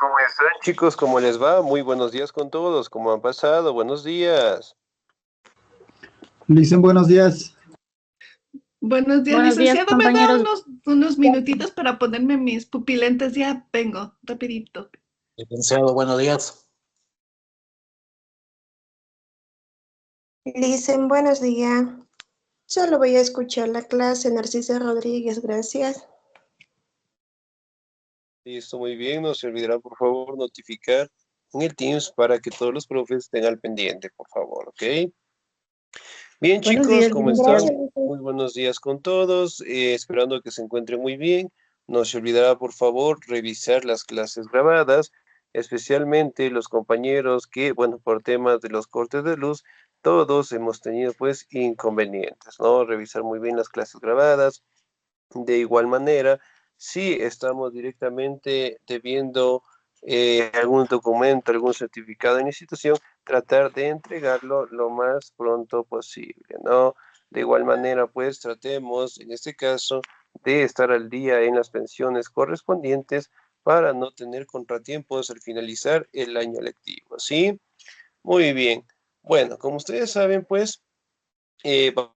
¿Cómo están, chicos? ¿Cómo les va? Muy buenos días con todos. ¿Cómo han pasado? Buenos días. Licen, buenos días. Buenos días, Buenos días, licenciado. ¿Me da compañeros. unos minutitos para ponerme mis pupilentes? Ya vengo, rapidito. Licenciado, buenos días. Licen, buenos días. Solo voy a escuchar la clase. Narcisa Rodríguez, gracias. Listo, muy bien. No se olvidará, por favor, notificar en el Teams para que todos los profes estén al pendiente, por favor, ¿ok? Bien, Buenos chicos, días, ¿cómo licenciado. están? Muy buenos días con todos. Esperando que se encuentren muy bien. No se olvidará, por favor, revisar las clases grabadas, especialmente los compañeros que, bueno, por temas de los cortes de luz, todos hemos tenido, pues, inconvenientes, ¿no? Revisar muy bien las clases grabadas. De igual manera, si estamos directamente debiendo algún documento, algún certificado de institución, tratar de entregarlo lo más pronto posible, ¿no? De igual manera, pues tratemos, en este caso, de estar al día en las pensiones correspondientes para no tener contratiempos al finalizar el año lectivo, ¿sí? Muy bien. Bueno, como ustedes saben, pues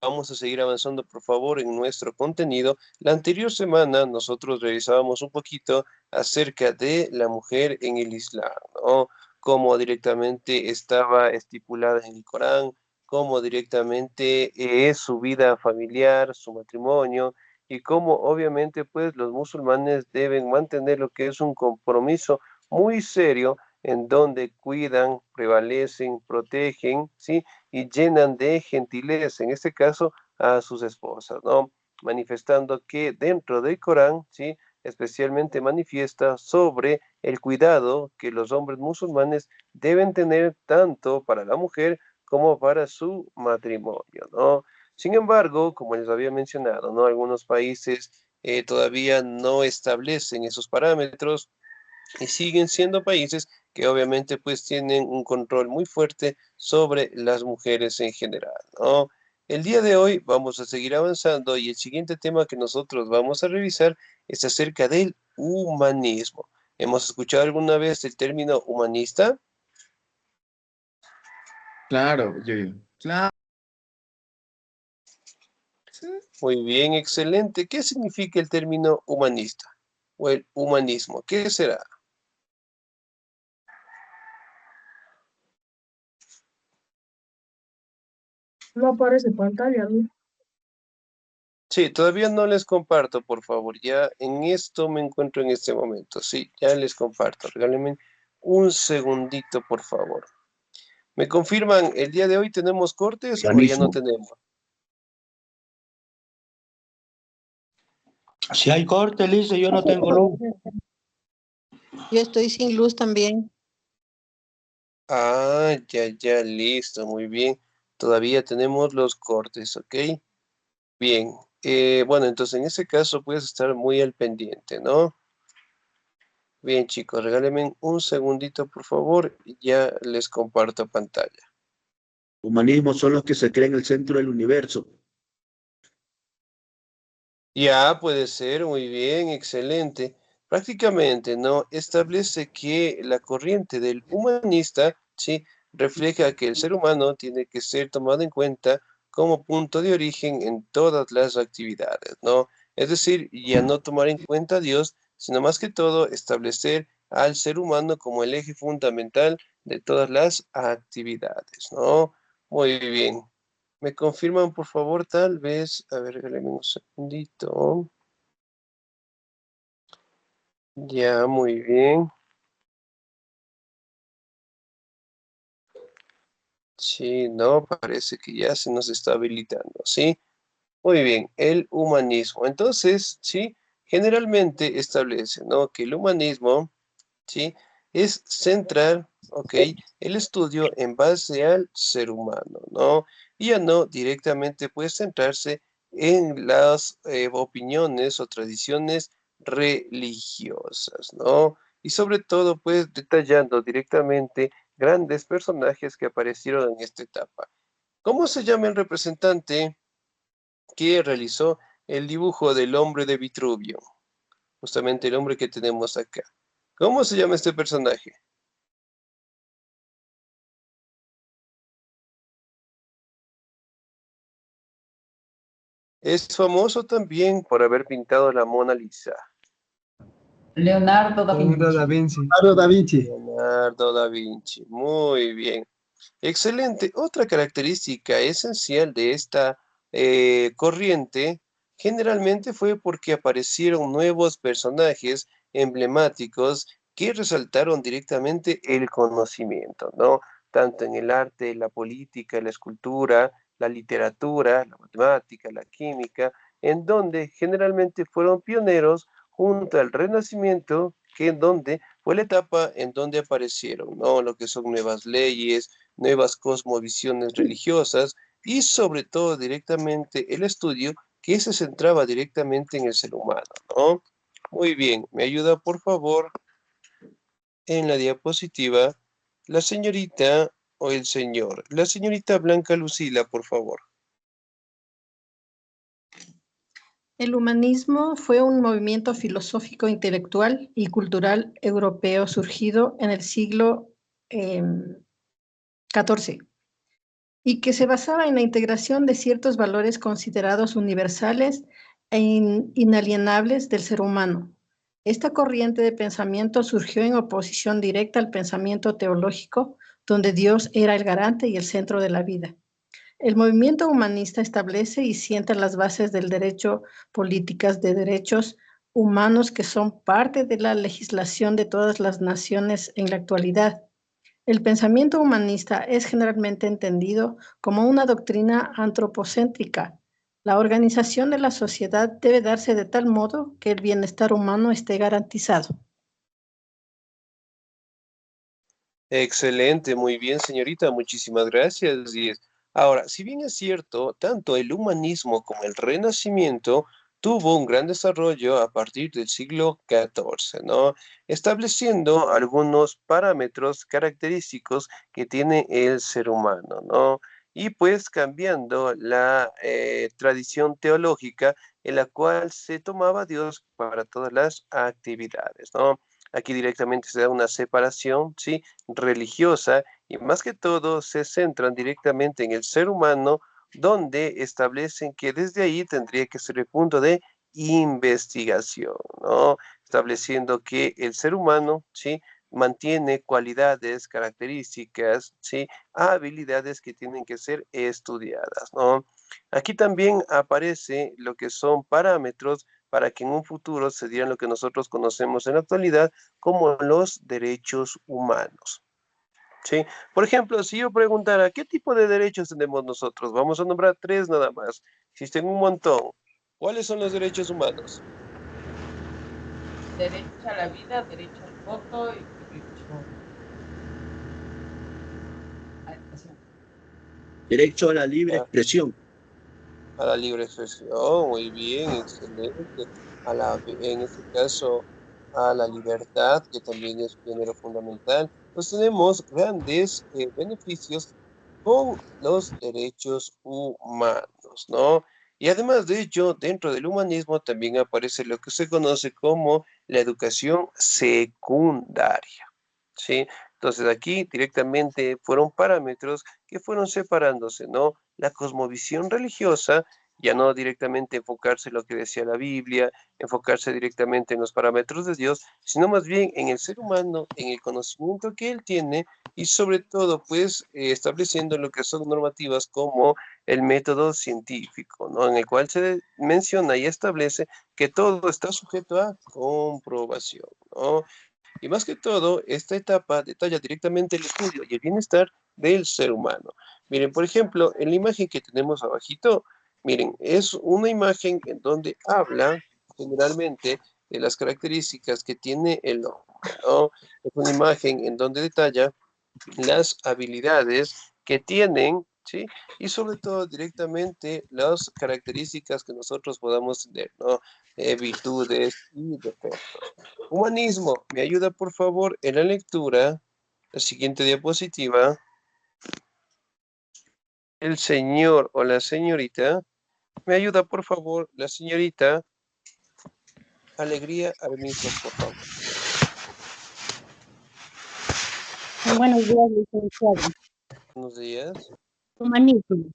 vamos a seguir avanzando, por favor, en nuestro contenido. La anterior semana nosotros revisábamos un poquito acerca de la mujer en el Islam, ¿no? Cómo directamente estaba estipulada en el Corán, cómo directamente es su vida familiar, su matrimonio, y cómo obviamente pues los musulmanes deben mantener lo que es un compromiso muy serio en donde cuidan, prevalecen, protegen, ¿sí? Y llenan de gentileza, en este caso, a sus esposas, ¿no? Manifestando que dentro del Corán, ¿sí? Especialmente manifiesta sobre el cuidado que los hombres musulmanes deben tener tanto para la mujer como para su matrimonio, ¿no? Sin embargo, como les había mencionado, ¿no? Algunos países todavía no establecen esos parámetros y siguen siendo países que obviamente pues tienen un control muy fuerte sobre las mujeres en general, ¿no? El día de hoy vamos a seguir avanzando y el siguiente tema que nosotros vamos a revisar es acerca del humanismo. ¿Hemos escuchado alguna vez el término humanista? Claro, claro. Muy bien, excelente. ¿Qué significa el término humanista o el humanismo? ¿Qué será? No aparece pantalla, ¿no? Sí, todavía no les comparto, por favor. Ya en esto me encuentro en este momento. Sí, ya les comparto. Regálenme un segundito, por favor. ¿Me confirman, el día de hoy tenemos cortes o ya no Humanismo. tenemos? Si hay corte, Lice, yo no tengo luz. Yo estoy sin luz también. Ah, ya, listo, muy bien. Todavía tenemos los cortes, ¿ok? Bien. Bueno, entonces en ese caso puedes estar muy al pendiente, ¿no? Bien, chicos, regálenme un segundito, por favor, y ya les comparto pantalla. Humanismo son los que se creen el centro del universo. Ya puede ser, muy bien, excelente. Prácticamente, ¿no? Establece que la corriente del humanista, ¿sí? Refleja que el ser humano tiene que ser tomado en cuenta como punto de origen en todas las actividades, ¿no? Es decir, ya no tomar en cuenta a Dios, sino más que todo establecer al ser humano como el eje fundamental de todas las actividades, ¿no? Muy bien. ¿Me confirman, por favor, tal vez? A ver, regálame un segundito. Ya, muy bien. Sí, no, parece que ya se nos está habilitando, ¿sí? Muy bien, el humanismo. Entonces, sí, generalmente establece, ¿no? Que el humanismo, ¿sí? Es centrar, ¿ok? El estudio en base al ser humano, ¿no? Y ya no directamente puede centrarse en las opiniones o tradiciones religiosas, ¿no? Y sobre todo, pues, detallando directamente grandes personajes que aparecieron en esta etapa. ¿Cómo se llama el representante que realizó el dibujo del hombre de Vitruvio? Justamente el hombre que tenemos acá. ¿Cómo se llama este personaje? Es famoso también por haber pintado la Mona Lisa. Leonardo da Vinci. Leonardo da Vinci. Leonardo da Vinci. Muy bien. Excelente. Otra característica esencial de esta corriente generalmente fue porque aparecieron nuevos personajes emblemáticos que resaltaron directamente el conocimiento, ¿no? Tanto en el arte, la política, la escultura, la literatura, la matemática, la química, en donde generalmente fueron pioneros junto al Renacimiento, que en donde fue la etapa en donde aparecieron, ¿no? Lo que son nuevas leyes, nuevas cosmovisiones religiosas y sobre todo directamente el estudio que se centraba directamente en el ser humano, ¿no? Muy bien, me ayuda por favor en la diapositiva la señorita o el señor. La señorita Blanca Lucila, por favor. El humanismo fue un movimiento filosófico, intelectual y cultural europeo surgido en el siglo XIV y que se basaba en la integración de ciertos valores considerados universales e inalienables del ser humano. Esta corriente de pensamiento surgió en oposición directa al pensamiento teológico, donde Dios era el garante y el centro de la vida. El movimiento humanista establece y sienta las bases del derecho, políticas de derechos humanos que son parte de la legislación de todas las naciones en la actualidad. El pensamiento humanista es generalmente entendido como una doctrina antropocéntrica. La organización de la sociedad debe darse de tal modo que el bienestar humano esté garantizado. Excelente, muy bien, señorita, muchísimas gracias. Ahora, si bien es cierto, tanto el humanismo como el Renacimiento tuvo un gran desarrollo a partir del siglo XIV, ¿no? Estableciendo algunos parámetros característicos que tiene el ser humano, ¿no? Y pues cambiando la tradición teológica en la cual se tomaba a Dios para todas las actividades, ¿no? Aquí directamente se da una separación, ¿sí? Religiosa y más que todo se centran directamente en el ser humano, donde establecen que desde ahí tendría que ser el punto de investigación, ¿no? Estableciendo que el ser humano, ¿sí? Mantiene cualidades, características, ¿sí? Habilidades que tienen que ser estudiadas, ¿no? Aquí también aparece lo que son parámetros para que en un futuro se dieran lo que nosotros conocemos en la actualidad como los derechos humanos. ¿Sí? Por ejemplo, si yo preguntara, ¿qué tipo de derechos tenemos nosotros? Vamos a nombrar 3 nada más. Existen un montón. ¿Cuáles son los derechos humanos? Derecho a la vida, derecho al voto y derecho a la educación. Derecho a la libre Ah, expresión. a la libre expresión, muy bien, excelente. En este caso, a la libertad, que también es género fundamental. Pues tenemos grandes beneficios con los derechos humanos, ¿no? Y además de ello, dentro del humanismo también aparece lo que se conoce como la educación secundaria, ¿sí? Entonces aquí directamente fueron parámetros que fueron separándose, ¿no? La cosmovisión religiosa, ya no directamente enfocarse en lo que decía la Biblia, enfocarse directamente en los parámetros de Dios, sino más bien en el ser humano, en el conocimiento que él tiene y sobre todo, pues, estableciendo lo que son normativas como el método científico, ¿no? En el cual se menciona y establece que todo está sujeto a comprobación, ¿no? Y más que todo, esta etapa detalla directamente el estudio y el bienestar del ser humano. Miren, por ejemplo, en la imagen que tenemos abajito, miren, es una imagen en donde habla generalmente de las características que tiene el hombre, ¿no? Es una imagen en donde detalla las habilidades que tienen, ¿sí? Y sobre todo directamente las características que nosotros podamos tener, ¿no? Virtudes y defectos. Humanismo, me ayuda por favor en la lectura. La siguiente diapositiva. El señor o la señorita. Me ayuda por favor la señorita. Alegría Armijo, por favor. Buenos días, licenciado. Buenos días. Humanismo.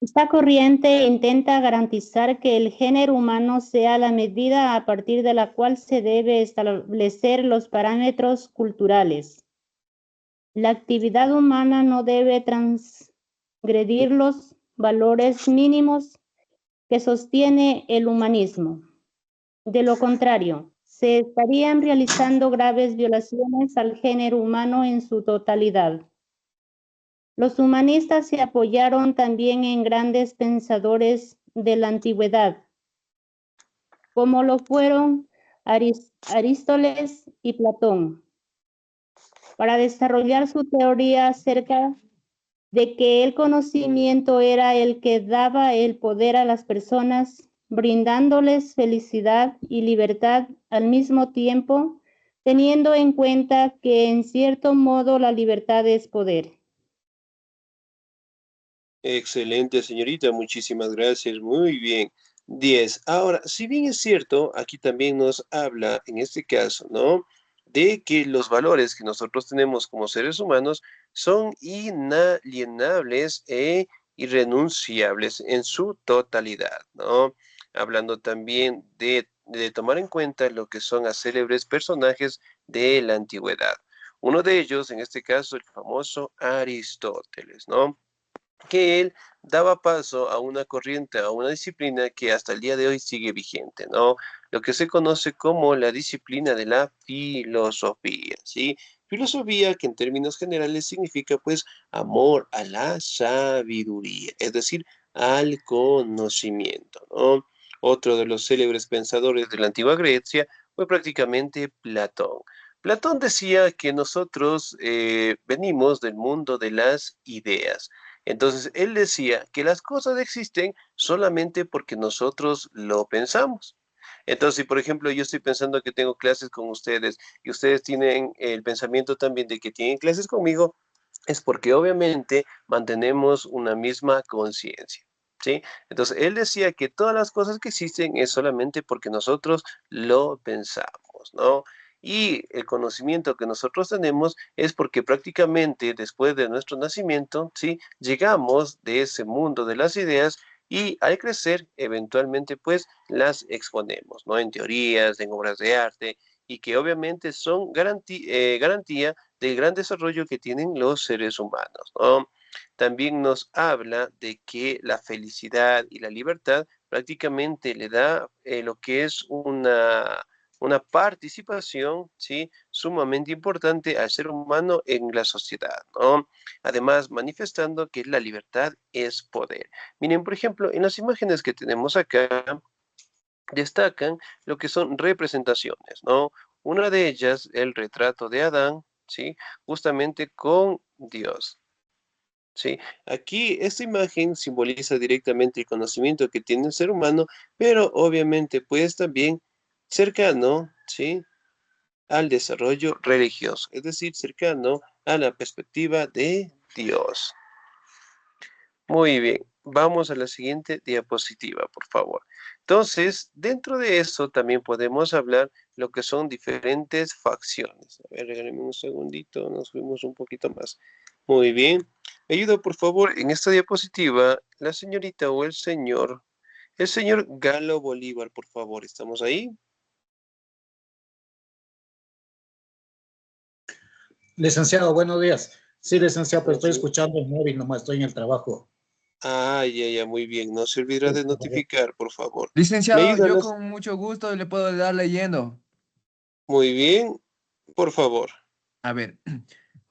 Esta corriente intenta garantizar que el género humano sea la medida a partir de la cual se debe establecer los parámetros culturales. La actividad humana no debe transgredir los valores mínimos que sostiene el humanismo. De lo contrario, se estarían realizando graves violaciones al género humano en su totalidad. Los humanistas se apoyaron también en grandes pensadores de la antigüedad, como lo fueron Aristóteles y Platón, para desarrollar su teoría acerca de que el conocimiento era el que daba el poder a las personas, brindándoles felicidad y libertad al mismo tiempo, teniendo en cuenta que en cierto modo la libertad es poder. Excelente, señorita, muchísimas gracias, muy bien. 10. Ahora, si bien es cierto, aquí también nos habla, en este caso, ¿no? De que los valores que nosotros tenemos como seres humanos son inalienables e irrenunciables en su totalidad, ¿no? Hablando también de tomar en cuenta lo que son a célebres personajes de la antigüedad. Uno de ellos, en este caso, el famoso Aristóteles, ¿no? Que él daba paso a una corriente, a una disciplina que hasta el día de hoy sigue vigente, ¿no? Lo que se conoce como la disciplina de la filosofía, ¿sí? Filosofía que en términos generales significa pues amor a la sabiduría, es decir, al conocimiento, ¿no? Otro de los célebres pensadores de la antigua Grecia fue prácticamente Platón. Platón decía que nosotros venimos del mundo de las ideas. Entonces, él decía que las cosas existen solamente porque nosotros lo pensamos. Entonces, si por ejemplo yo estoy pensando que tengo clases con ustedes y ustedes tienen el pensamiento también de que tienen clases conmigo, es porque obviamente mantenemos una misma conciencia, ¿sí? Entonces, él decía que todas las cosas que existen es solamente porque nosotros lo pensamos, ¿no? Y el conocimiento que nosotros tenemos es porque prácticamente después de nuestro nacimiento, ¿sí? Llegamos de ese mundo de las ideas y al crecer, eventualmente, pues las exponemos, ¿no? En teorías, en obras de arte, y que obviamente son garantía del gran desarrollo que tienen los seres humanos, ¿no? También nos habla de que la felicidad y la libertad prácticamente le da lo que es una participación, ¿sí? Sumamente importante al ser humano en la sociedad, ¿no? Además, manifestando que la libertad es poder. Miren, por ejemplo, en las imágenes que tenemos acá, destacan lo que son representaciones, ¿no? Una de ellas, el retrato de Adán, ¿sí? Justamente con Dios, ¿sí? Aquí esta imagen simboliza directamente el conocimiento que tiene el ser humano, pero obviamente pues también cercano, ¿sí? Al desarrollo religioso, es decir, cercano a la perspectiva de Dios. Muy bien, vamos a la siguiente diapositiva, por favor. Entonces, dentro de eso también podemos hablar lo que son diferentes facciones. A ver, regálenme un segundito, nos fuimos un poquito más. Muy bien. Me ayuda, por favor, en esta diapositiva, la señorita o el señor Galo Bolívar, por favor. ¿Estamos ahí? Licenciado, buenos días. Sí, licenciado, pero estoy Sí. escuchando el móvil, nomás estoy en el trabajo. Ah, ya, muy bien. No se olvidará de notificar, por favor. ¿Me Licenciado, ayudan? yo con mucho gusto le puedo dar leyendo. Muy bien, por favor. A ver,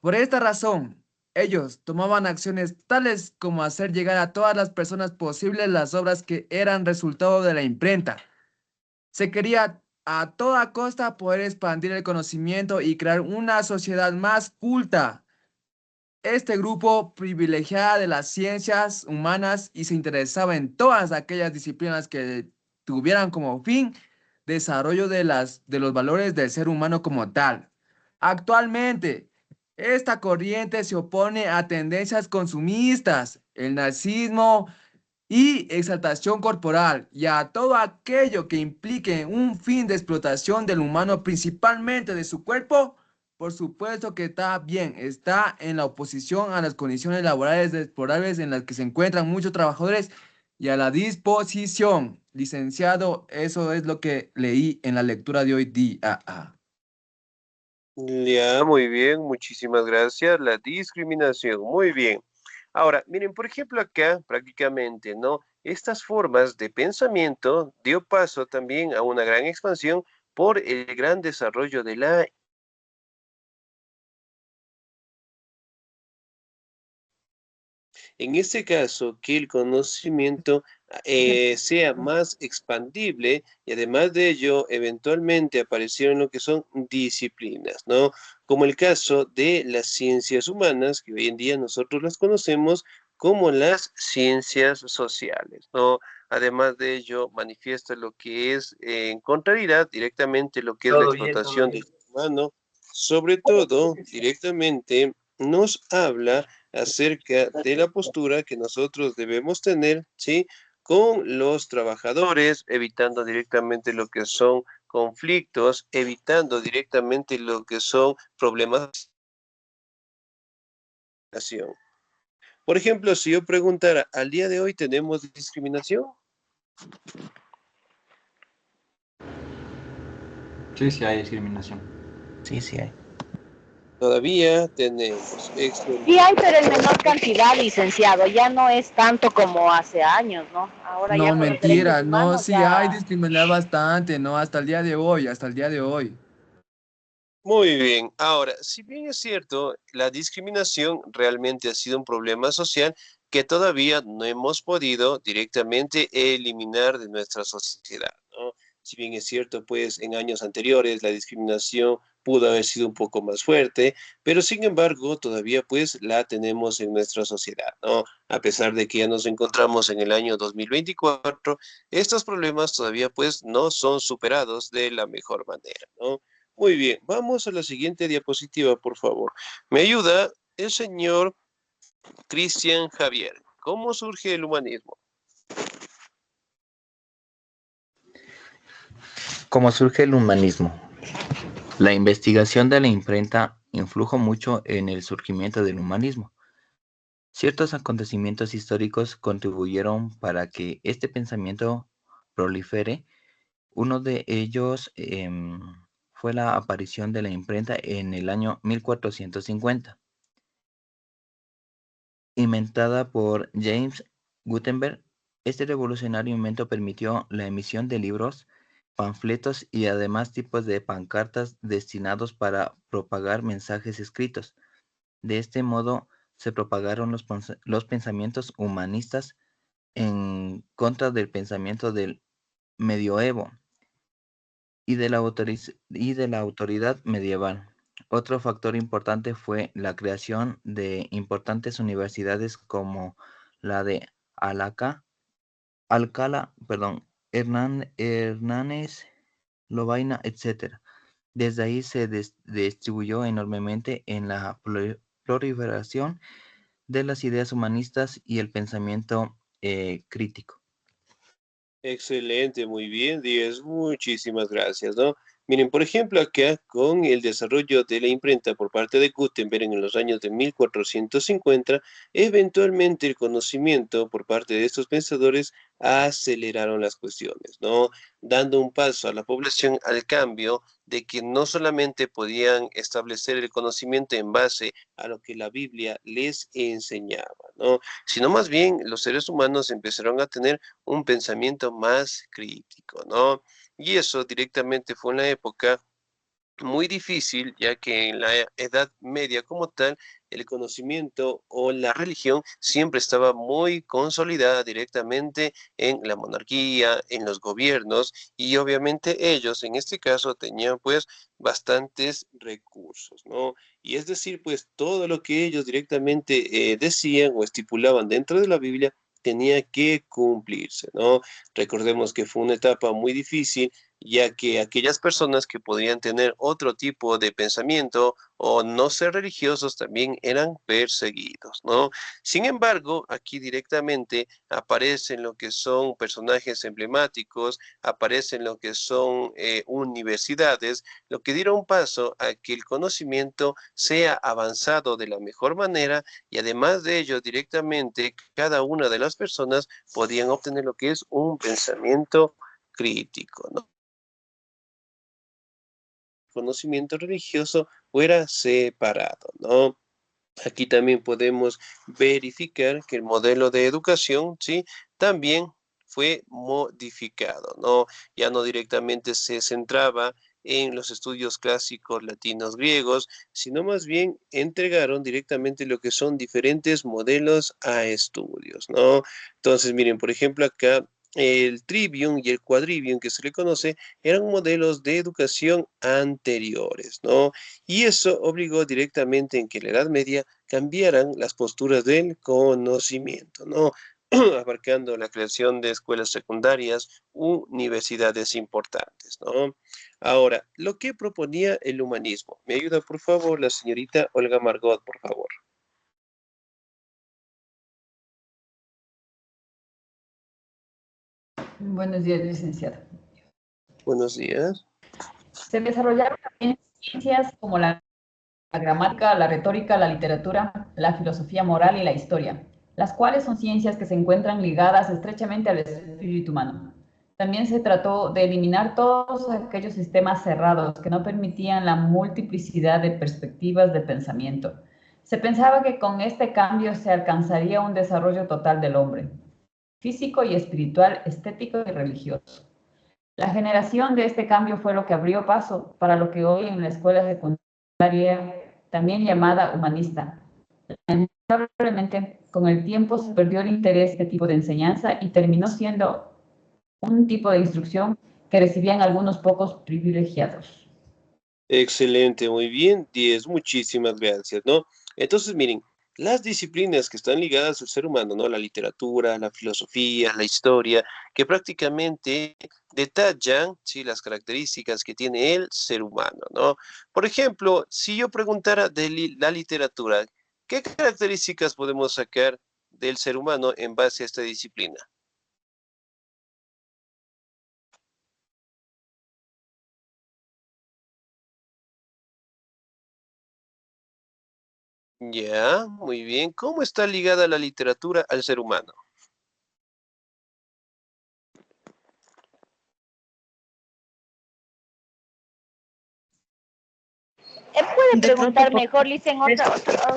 por esta razón, ellos tomaban acciones tales como hacer llegar a todas las personas posibles las obras que eran resultado de la imprenta. Se quería a toda costa poder expandir el conocimiento y crear una sociedad más culta. Este grupo privilegiaba de las ciencias humanas y se interesaba en todas aquellas disciplinas que tuvieran como fin desarrollo de los valores del ser humano como tal. Actualmente, esta corriente se opone a tendencias consumistas, el nazismo y exaltación corporal y a todo aquello que implique un fin de explotación del humano, principalmente de su cuerpo Por supuesto que está bien, está en la oposición a las condiciones laborales deplorables en las que se encuentran muchos trabajadores y a la disposición. Licenciado, eso es lo que leí en la lectura de hoy día. Ya, muy bien, muchísimas gracias. La discriminación, muy bien. Ahora, miren, por ejemplo, acá prácticamente, ¿no? Estas formas de pensamiento dio paso también a una gran expansión por el gran desarrollo de la. En este caso, que el conocimiento sea más expandible y además de ello, eventualmente aparecieron lo que son disciplinas, ¿no? Como el caso de las ciencias humanas, que hoy en día nosotros las conocemos como las ciencias sociales, ¿no? Además de ello, manifiesta lo que es en contrariedad directamente lo que es la Todo bien, todo explotación bien. del ser humano, sobre todo directamente nos habla acerca de la postura que nosotros debemos tener, ¿sí? Con los trabajadores, evitando directamente lo que son conflictos, evitando directamente lo que son problemas de discriminación. Por ejemplo, si yo preguntara, ¿al día de hoy tenemos discriminación? Sí, sí hay discriminación. Sí, sí hay. Todavía tenemos. Sí hay, pero en menor cantidad, licenciado. Ya no es tanto como hace años, ¿no? Ahora ya No, con los derechos mentira, no, humanos sí hay ya... discriminar bastante, ¿no? Hasta el día de hoy, hasta el día de hoy. Muy bien. Ahora, si bien es cierto, la discriminación realmente ha sido un problema social que todavía no hemos podido directamente eliminar de nuestra sociedad, ¿no? Si bien es cierto, pues en años anteriores la discriminación pudo haber sido un poco más fuerte, pero sin embargo todavía pues la tenemos en nuestra sociedad, ¿no? A pesar de que ya nos encontramos en el año 2024, estos problemas todavía pues no son superados de la mejor manera, ¿no? Muy bien, vamos a la siguiente diapositiva, por favor. Me ayuda el señor Cristian Javier. ¿Cómo surge el humanismo? ¿Cómo surge el humanismo? La investigación de la imprenta influyó mucho en el surgimiento del humanismo. Ciertos acontecimientos históricos contribuyeron para que este pensamiento prolifere. Uno de ellos fue la aparición de la imprenta en el año 1450, inventada por James Gutenberg. Este revolucionario invento permitió la emisión de libros, panfletos y además tipos de pancartas destinados para propagar mensajes escritos. De este modo se propagaron los pensamientos humanistas en contra del pensamiento del medioevo y de la autoridad medieval. Otro factor importante fue la creación de importantes universidades como la de Hernández, Lovaina, etc. Desde ahí se distribuyó enormemente en la proliferación de las ideas humanistas y el pensamiento crítico. Excelente, muy bien, Díaz, muchísimas gracias, ¿no? Miren, por ejemplo, acá con el desarrollo de la imprenta por parte de Gutenberg en los años de 1450, eventualmente el conocimiento por parte de estos pensadores aceleraron las cuestiones, ¿no? Dando un paso a la población al cambio de que no solamente podían establecer el conocimiento en base a lo que la Biblia les enseñaba, ¿no? Sino más bien los seres humanos empezaron a tener un pensamiento más crítico, ¿no? Y eso directamente fue una época muy difícil, ya que en la Edad Media como tal, el conocimiento o la religión siempre estaba muy consolidada directamente en la monarquía, en los gobiernos, y obviamente ellos en este caso tenían pues bastantes recursos, ¿no? Y es decir, pues todo lo que ellos directamente decían o estipulaban dentro de la Biblia tenía que cumplirse, ¿no? Recordemos que fue una etapa muy difícil ya que aquellas personas que podían tener otro tipo de pensamiento o no ser religiosos también eran perseguidos, ¿no? Sin embargo, aquí directamente aparecen lo que son personajes emblemáticos, aparecen lo que son universidades, lo que dieron paso a que el conocimiento sea avanzado de la mejor manera y además de ello directamente cada una de las personas podían obtener lo que es un pensamiento crítico, ¿no? Conocimiento religioso fuera separado, ¿no? Aquí también podemos verificar que el modelo de educación, ¿sí? También fue modificado, ¿no? Ya no directamente se centraba en los estudios clásicos latinos griegos, sino más bien entregaron directamente lo que son diferentes modelos a estudios, ¿no? Entonces, miren, por ejemplo, acá el trivium y el quadrivium que se le conoce eran modelos de educación anteriores, ¿no? Y eso obligó directamente en que en la Edad Media cambiaran las posturas del conocimiento, ¿no? Abarcando la creación de escuelas secundarias, universidades importantes, ¿no? Ahora, lo que proponía el humanismo. ¿Me ayuda, por favor, la señorita Olga Margot, por favor? Buenos días, licenciado. Buenos días. Se desarrollaron también ciencias como la gramática, la retórica, la literatura, la filosofía moral y la historia, las cuales son ciencias que se encuentran ligadas estrechamente al espíritu humano. También se trató de eliminar todos aquellos sistemas cerrados que no permitían la multiplicidad de perspectivas de pensamiento. Se pensaba que con este cambio se alcanzaría un desarrollo total del hombre, físico y espiritual, estético y religioso. La generación de este cambio fue lo que abrió paso para lo que hoy en la escuela secundaria, también llamada humanista. Lamentablemente, con el tiempo se perdió el interés de este tipo de enseñanza y terminó siendo un tipo de instrucción que recibían algunos pocos privilegiados. Excelente, muy bien, 10, muchísimas gracias, ¿no? Entonces, miren, las disciplinas que están ligadas al ser humano, ¿no? La literatura, la filosofía, la historia, que prácticamente detallan, ¿sí? Las características que tiene el ser humano, ¿no? Por ejemplo, si yo preguntara de la literatura, ¿qué características podemos sacar del ser humano en base a esta disciplina? Ya, muy bien. ¿Cómo está ligada la literatura al ser humano? ¿Puede De pronto, preguntar mejor, Licen, o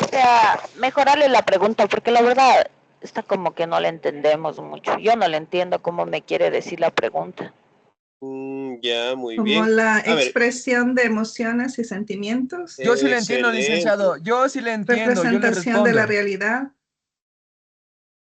sea, mejorarle la pregunta, porque la verdad está como que no le entendemos mucho. Yo no le entiendo cómo me quiere decir la pregunta. Ya, muy como bien. la A ver, expresión de emociones y sentimientos, Yo sí le entiendo, excelente. licenciado. Yo sí le entiendo, yo le representación de la respondo. realidad.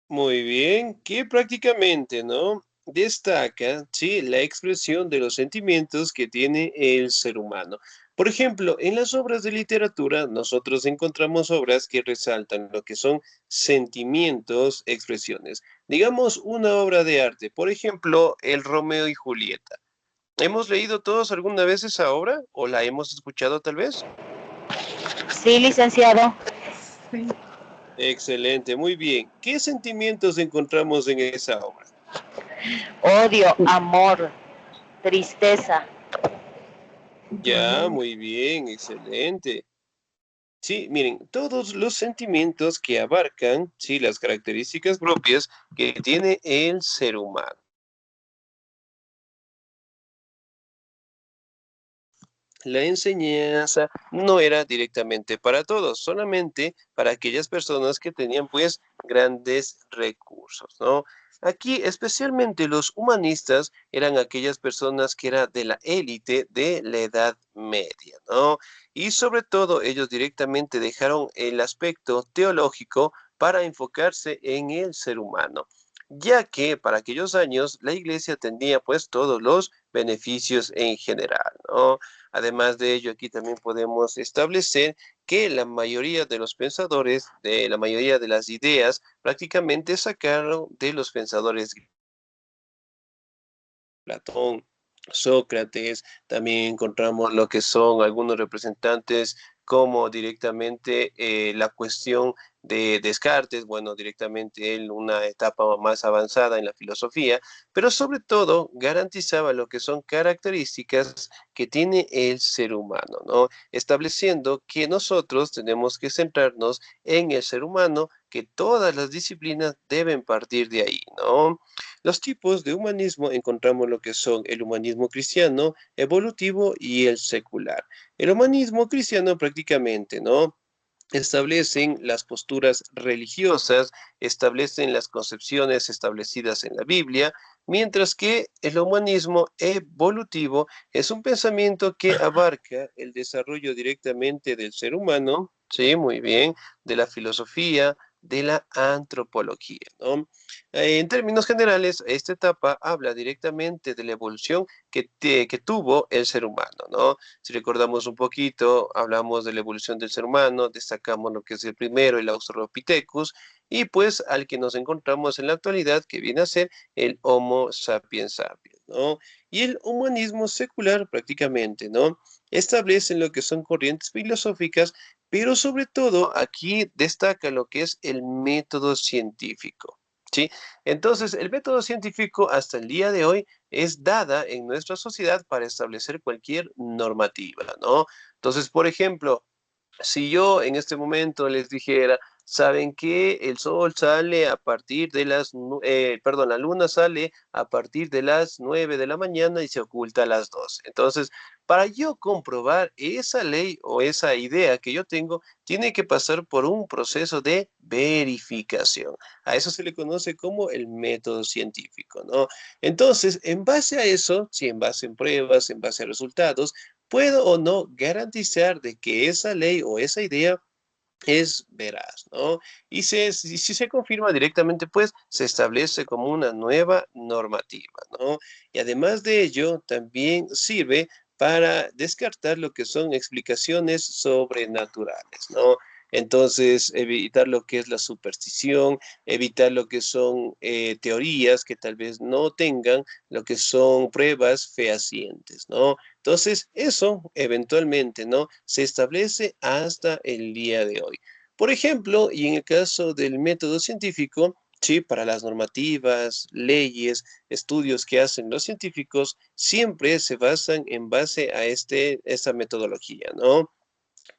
Muy bien, que prácticamente, ¿no? Destaca, sí, la expresión de los sentimientos que tiene el ser humano. Por ejemplo, en las obras de literatura, nosotros encontramos obras que resaltan lo que son sentimientos, expresiones. Digamos una obra de arte, por ejemplo, el Romeo y Julieta. ¿Hemos leído todos alguna vez esa obra o la hemos escuchado tal vez? Sí, licenciado. Sí. Excelente, muy bien. ¿Qué sentimientos encontramos en esa obra? Odio, amor, tristeza. Ya, muy bien, excelente. Sí, miren, todos los sentimientos que abarcan, sí, las características propias que tiene el ser humano. La enseñanza no era directamente para todos, solamente para aquellas personas que tenían pues grandes recursos, ¿no? Aquí especialmente los humanistas eran aquellas personas que eran de la élite de la Edad Media, ¿no? Y sobre todo ellos directamente dejaron el aspecto teológico para enfocarse en el ser humano, ya que para aquellos años la iglesia tenía pues todos los beneficios en general, ¿no? Además de ello, aquí también podemos establecer que la mayoría de los pensadores, de la mayoría de las ideas, prácticamente sacaron de los pensadores Platón, Sócrates, también encontramos lo que son algunos representantes como directamente la cuestión de Descartes, bueno, directamente él una etapa más avanzada en la filosofía, pero sobre todo garantizaba lo que son características que tiene el ser humano, ¿no? Estableciendo que nosotros tenemos que centrarnos en el ser humano, que todas las disciplinas deben partir de ahí, ¿no? Los tipos de humanismo encontramos lo que son el humanismo cristiano, evolutivo y el secular. El humanismo cristiano prácticamente, ¿no? Establecen las posturas religiosas, establecen las concepciones establecidas en la Biblia, mientras que el humanismo evolutivo es un pensamiento que abarca el desarrollo directamente del ser humano, sí, muy bien, de la filosofía, de la antropología, ¿no? En términos generales, esta etapa habla directamente de la evolución que tuvo el ser humano, ¿no? Si recordamos un poquito, hablamos de la evolución del ser humano, destacamos lo que es el primero, el Australopithecus, y pues al que nos encontramos en la actualidad, que viene a ser el Homo sapiens sapiens, ¿no? Y el humanismo secular prácticamente, ¿no? Establecen lo que son corrientes filosóficas, pero sobre todo aquí destaca lo que es el método científico, ¿sí? Entonces, el método científico hasta el día de hoy es dada en nuestra sociedad para establecer cualquier normativa, ¿no? Entonces, por ejemplo, si yo en este momento les dijera, ¿saben qué? El sol sale a partir de perdón, la luna sale a partir de las 9 de la mañana y se oculta a las 12. Entonces, para yo comprobar esa ley o esa idea que yo tengo, tiene que pasar por un proceso de verificación. A eso se le conoce como el método científico, ¿no? Entonces, en base a eso, si en base a pruebas, en base a resultados, puedo o no garantizar de que esa ley o esa idea es veraz, ¿no? Y si se confirma directamente, pues se establece como una nueva normativa, ¿no? Y además de ello, también sirve para descartar lo que son explicaciones sobrenaturales, ¿no? Entonces, evitar lo que es la superstición, evitar lo que son teorías que tal vez no tengan lo que son pruebas fehacientes, ¿no? Entonces, eso eventualmente, ¿no? Se establece hasta el día de hoy. Por ejemplo, y en el caso del método científico, sí, para las normativas, leyes, estudios que hacen los científicos, siempre se basan en base a esta metodología, ¿no?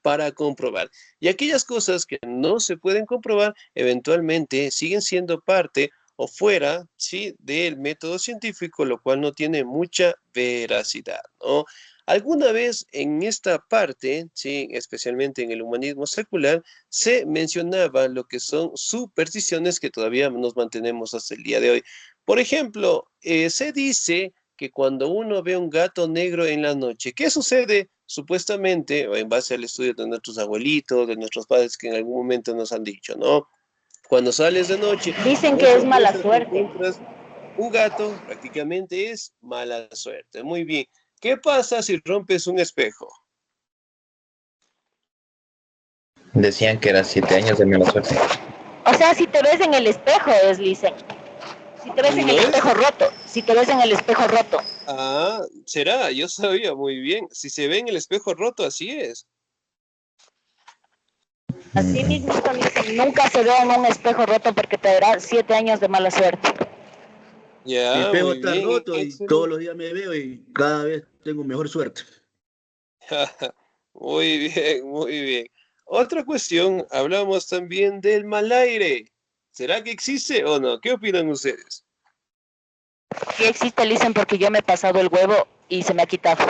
Para comprobar. Y aquellas cosas que no se pueden comprobar, eventualmente siguen siendo parte o fuera, ¿sí? Del método científico, lo cual no tiene mucha veracidad, ¿no? Alguna vez en esta parte, ¿sí? Especialmente en el humanismo secular, se mencionaba lo que son supersticiones que todavía nos mantenemos hasta el día de hoy. Por ejemplo, se dice que cuando uno ve un gato negro en la noche, ¿qué sucede? Supuestamente, o en base al estudio de nuestros abuelitos, de nuestros padres que en algún momento nos han dicho, ¿no? Cuando sales de noche, Dicen oh que es mala sorpresa, te suerte. encuentras un gato, prácticamente es mala suerte. Muy bien. ¿Qué pasa si rompes un espejo? Decían que era 7 años de mala suerte. O sea, si te ves en el espejo, dicen. Si te ves en el No es. espejo roto. Si te ves en el espejo roto. Ah, será, yo sabía muy bien. Si se ve en el espejo roto, así es. Así mismo dicen, nunca se ve en un espejo roto porque te dará 7 años de mala suerte. Mi Ya, espejo muy está bien, roto y excelente. todos los días me veo y cada vez tengo mejor suerte. Muy bien, muy bien. Otra cuestión, hablamos también del mal aire. ¿Será que existe o no? ¿Qué opinan ustedes? Sí existe, dicen, porque yo me he pasado el huevo y se me ha quitado.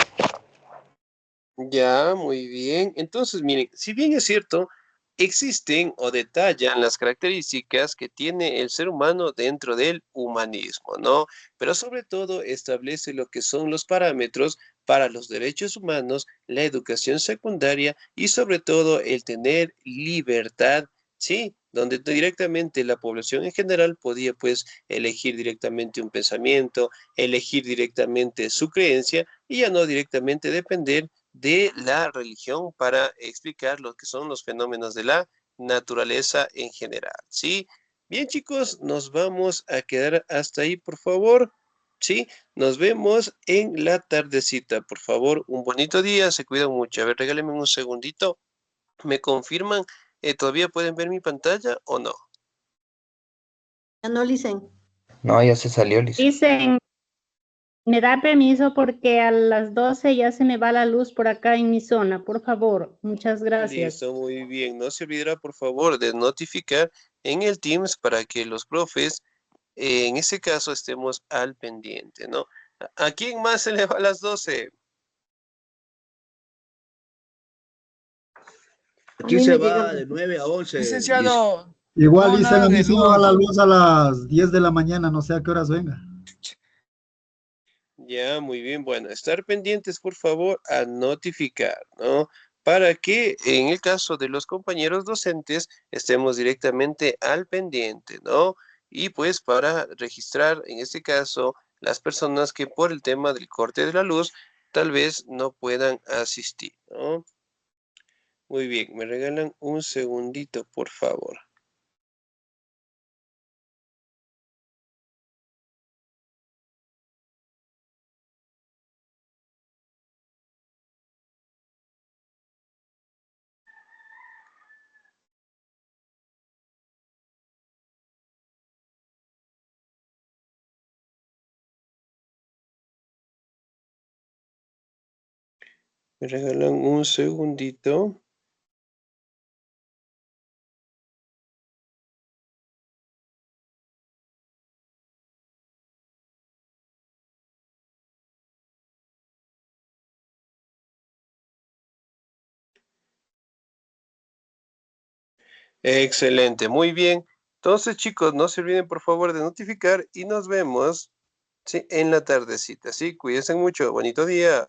Ya, muy bien. Entonces, miren, si bien es cierto, existen o detallan las características que tiene el ser humano dentro del humanismo, ¿no? Pero sobre todo establece lo que son los parámetros para los derechos humanos, la educación secundaria y sobre todo el tener libertad, ¿sí? Donde directamente la población en general podía pues elegir directamente un pensamiento, elegir directamente su creencia y ya no directamente depender de la religión para explicar lo que son los fenómenos de la naturaleza en general, ¿sí? Bien, chicos, nos vamos a quedar hasta ahí, por favor. Sí, nos vemos en la tardecita. Por favor, un bonito día, se cuidan mucho. A ver, regálenme un segundito. ¿Me confirman? ¿Todavía pueden ver mi pantalla o no? Ya no, Licen. No, ya se salió, Liz. Dicen, me da permiso porque a las 12 ya se me va la luz por acá en mi zona, por favor. Muchas gracias. Listo, muy bien. No se olvidará, por favor, de notificar en el Teams para que los profes, en ese caso, estemos al pendiente, ¿no? ¿A quién más se le va a las 12? Aquí se va de 9 a 11. Licenciado. Igual No, dicen nada a mí de se me va la luz. luz a las 10 de la mañana, no sé a qué horas venga. Ya, muy bien. Bueno, estar pendientes, por favor, a notificar, ¿no? Para que en el caso de los compañeros docentes estemos directamente al pendiente, ¿no? Y pues para registrar, en este caso, las personas que por el tema del corte de la luz tal vez no puedan asistir, ¿no? Muy bien, me regalan un segundito, por favor. Me regalan un segundito. Excelente, muy bien. Entonces, chicos, no se olviden por favor de notificar y nos vemos, sí, en la tardecita. Sí, cuídense mucho. Bonito día.